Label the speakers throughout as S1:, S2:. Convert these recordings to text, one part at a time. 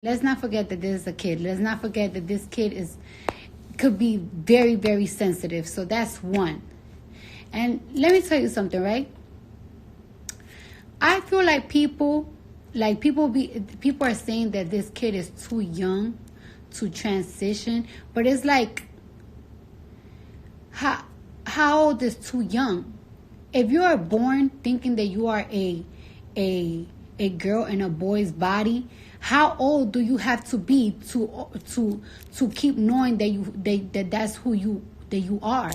S1: Let's not forget that this is a kid. Let's not forget that this kid could be very, very sensitive. So that's one. And let me tell you something, right? I feel like people are saying that this kid is too young to transition, but it's like, how old is too young? If you are born thinking that you are a girl in a boy's body, how old do you have to be to keep knowing that that's who you are?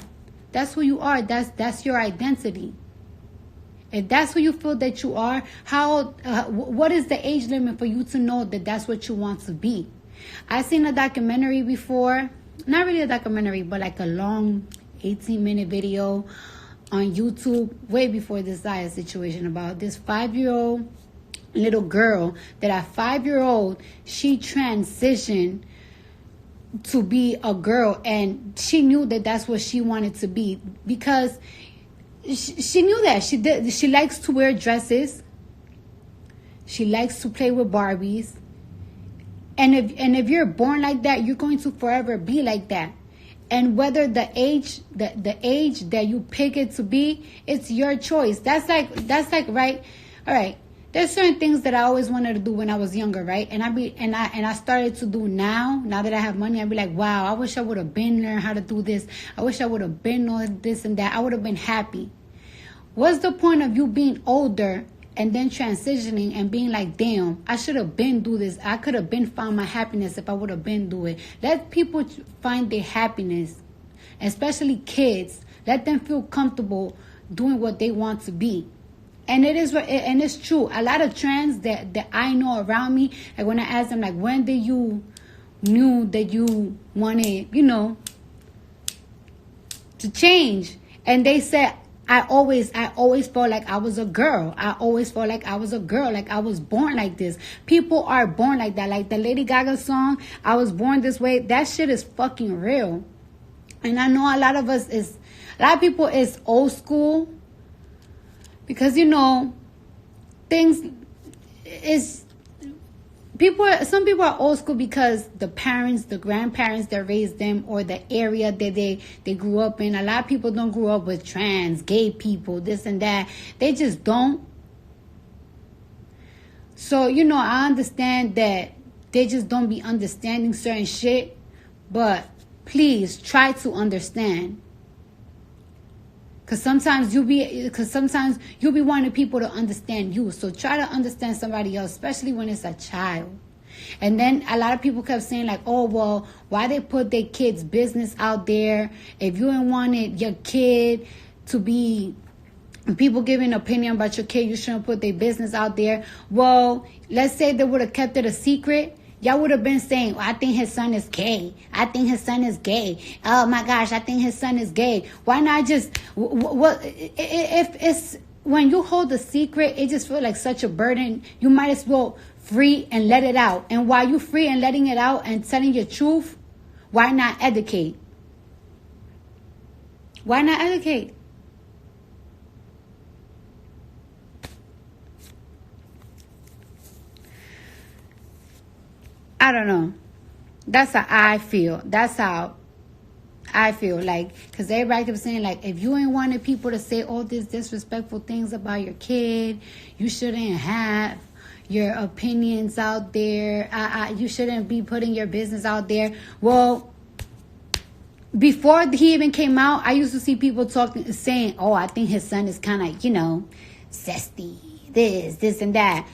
S1: That's who you are. That's your identity. If that's who you feel that you are, what is the age limit for you to know that that's what you want to be? I've seen a documentary before, not really a documentary, but like a long 18-minute video on YouTube way before this Zaya situation about this 5-year-old little girl that at 5-year-old, she transitioned to be a girl, and she knew that that's what she wanted to be because she knew that she likes to wear dresses, she likes to play with Barbies, and if you're born like that, you're going to forever be like that. And whether the age that you pick it to be, it's your choice. That's like right. All right. There's certain things that I always wanted to do when I was younger, right? And I started to do now that I have money. I'd be like, wow, I wish I would have been learned how to do this. I wish I would have been all this and that. I would have been happy. What's the point of you being older and then transitioning and being like, damn, I should have been do this. I could have been found my happiness if I would have been do it. Let people find their happiness, especially kids. Let them feel comfortable doing what they want to be. And it's true. A lot of trends that I know around me, like when I ask them, like, when did you knew that you wanted, to change? And they said, I always felt like I was a girl. I always felt like I was a girl, like I was born like this. People are born like that. Like the Lady Gaga song, I was born this way. That shit is fucking real. And I know a lot of people is old school. Because, things is some people are old school because the parents, the grandparents that raised them, or the area that they grew up in. A lot of people don't grow up with trans, gay people, this and that. They just don't. So, I understand that they just don't be understanding certain shit. But please try to understand. Because sometimes you'll be wanting people to understand you. So try to understand somebody else, especially when it's a child. And then a lot of people kept saying like, oh, well, why they put their kids' business out there? If you ain't wanted your kid to be, people giving an opinion about your kid, you shouldn't put their business out there. Well, let's say they would have kept it a secret. Y'all would have been saying, well, I think his son is gay. I think his son is gay. Oh, my gosh, I think his son is gay. Why not just, if it's, when you hold a secret, it just feels like such a burden. You might as well free and let it out. And while you free and letting it out and telling your truth, why not educate? Why not educate? I don't know. That's how I feel. That's how I feel. Like, because everybody kept saying, like, if you ain't wanted people to say all these disrespectful things about your kid, you shouldn't have your opinions out there. You shouldn't be putting your business out there. Well, before he even came out, I used to see people saying, oh, I think his son is kind of, zesty, this and that.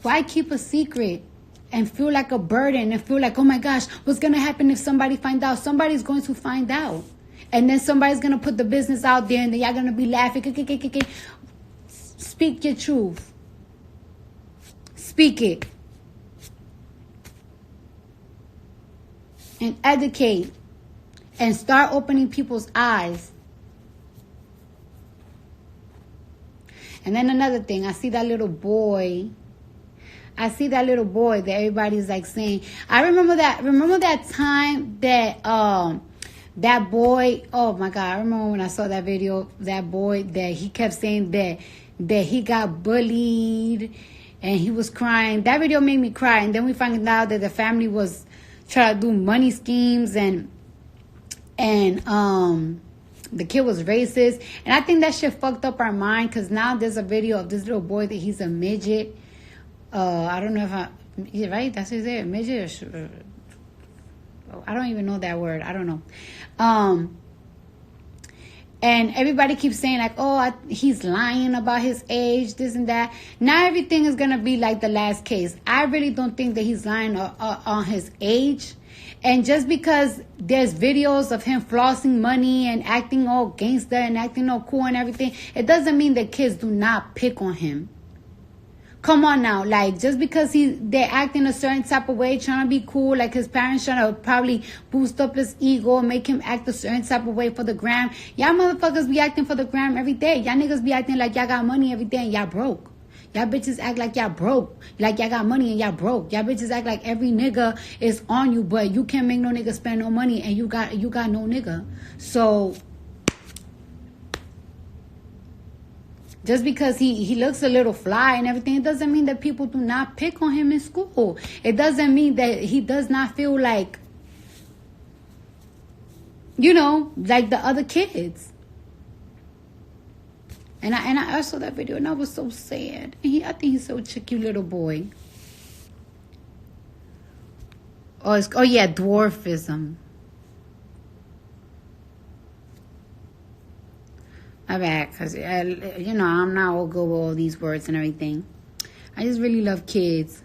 S1: Why keep a secret? And feel like a burden and feel like, oh my gosh, what's going to happen if somebody finds out? Somebody's going to find out. And then somebody's going to put the business out there and then y'all going to be laughing. Speak your truth. Speak it. And educate. And start opening people's eyes. And then another thing, I see that little boy that everybody's like saying. I remember that time that that boy, oh my God, I remember when I saw that video, that boy that he kept saying that he got bullied and he was crying. That video made me cry. And then we found out that the family was trying to do money schemes, and the kid was racist. And I think that shit fucked up our mind, because now there's a video of this little boy that he's a midget. I don't know if right? That's what it is, midget. I don't even know that word. I don't know. And everybody keeps saying like, oh, he's lying about his age, this and that. Not everything is going to be like the last case. I really don't think that he's lying on his age. And just because there's videos of him flossing money and acting all gangster and acting all cool and everything, it doesn't mean that kids do not pick on him. Come on now, like, just because they're acting a certain type of way, trying to be cool, like his parents trying to probably boost up his ego and make him act a certain type of way for the gram. Y'all motherfuckers be acting for the gram every day. Y'all niggas be acting like y'all got money every day and y'all broke. Y'all bitches act like y'all broke, like y'all got money and y'all broke. Y'all bitches act like every nigga is on you, but you can't make no nigga spend no money and you got no nigga. So just because he looks a little fly and everything, it doesn't mean that people do not pick on him in school. It doesn't mean that he does not feel like, like the other kids. And I saw that video and I was so sad. And I think he's so cute little boy. Oh yeah, dwarfism. My bad, because, I'm not all good with all these words and everything. I just really love kids.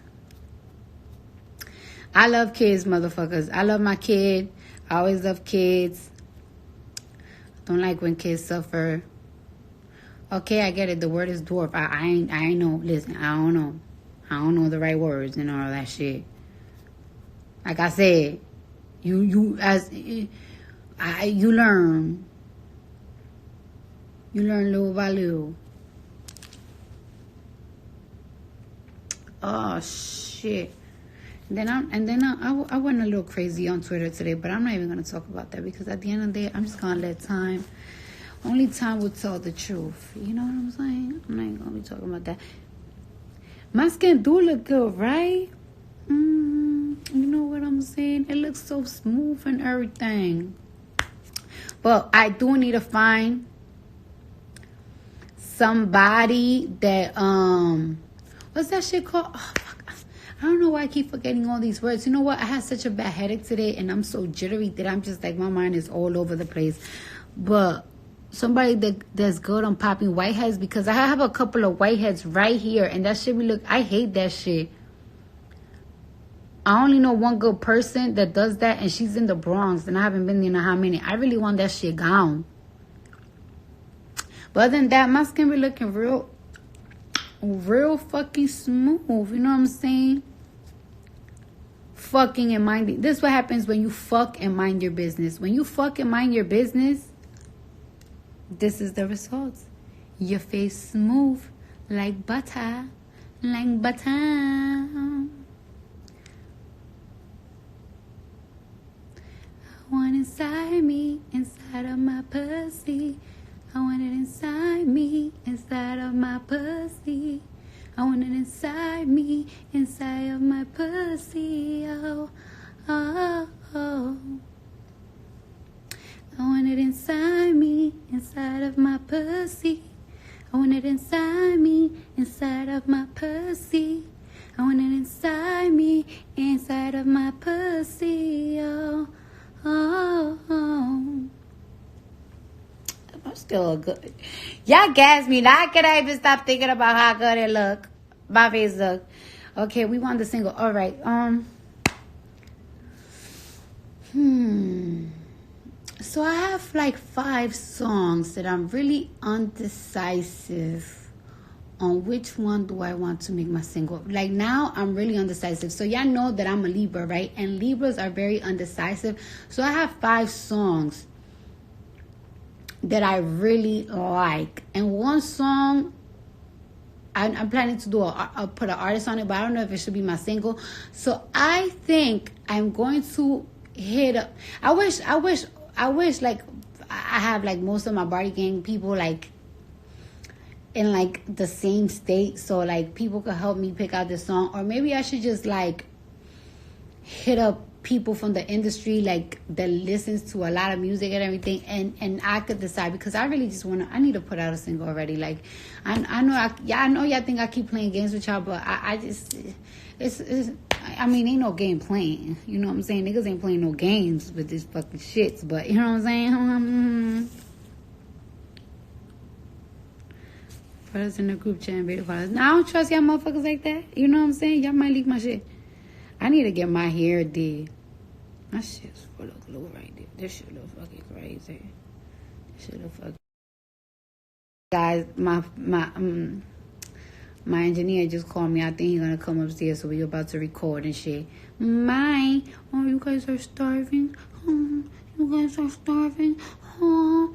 S1: I love kids, motherfuckers. I love my kid. I always love kids. Don't like when kids suffer. Okay, I get it. The word is dwarf. I ain't know. Listen, I don't know. I don't know the right words and all that shit. Like I said, you learn. You learn little by little. Oh shit! I went a little crazy on Twitter today, but I'm not even gonna talk about that, because at the end of the day, I'm just gonna let time. Only time will tell the truth. You know what I'm saying? I'm not even gonna be talking about that. My skin do look good, right? You know what I'm saying? It looks so smooth and everything. But I do need to find somebody that what's that shit called? Oh, fuck. I don't know why I keep forgetting all these words. You know what? I had such a bad headache today, and I'm so jittery that I'm just like, my mind is all over the place. But somebody that's good on popping whiteheads, because I have a couple of whiteheads right here, and that shit I hate that shit. I only know one good person that does that, and she's in the Bronx, and I haven't been there in how many. I really want that shit gone. But other than that, my skin be looking real fucking smooth. You know what I'm saying? Fucking and minding. This is what happens when you fuck and mind your business. When you fuck and mind your business, this is the results. Your face smooth like butter. Like butter. I want inside me, inside of my pussy. I want it inside me, inside of my pussy. I want it inside me, inside of my pussy. Oh, oh, oh. I want it inside me, inside of my pussy. I want it inside me, inside of my pussy. I want it inside me, inside of my pussy. Oh, oh, oh. I'm still good. Y'all gas me. Now can I even stop thinking about how good it look? My face look. Okay, we want the single. All right. So I have like 5 songs that I'm really undecisive on which one do I want to make my single. Like now, I'm really undecisive. So y'all know that I'm a Libra, right? And Libras are very undecisive. So I have 5 songs that I really like. And one song, I'm planning to do put an artist on it, but I don't know if it should be my single. So I think I'm going to hit up. I wish like I have like most of my Barbie gang people like in like the same state, so like people could help me pick out this song, or maybe I should just like hit up people from the industry like that listens to a lot of music and everything, and I could decide, because I really just I need to put out a single already. Like I know y'all think I keep playing games with y'all, but I just it's I mean, ain't no game playing, you know what I'm saying? Niggas ain't playing no games with this fucking shits, but you know what I'm saying? Put us in the group chat and video files. Now I don't trust y'all motherfuckers like that, you know what I'm saying? Y'all might leak my shit. I need to get my hair did. My shit's full of glue right there. This shit look fucking crazy. This shit look fucking... Guys, my engineer just called me. I think he's gonna come upstairs, so we're about to record and shit. Oh, you guys are starving? Oh, you guys are starving? Oh.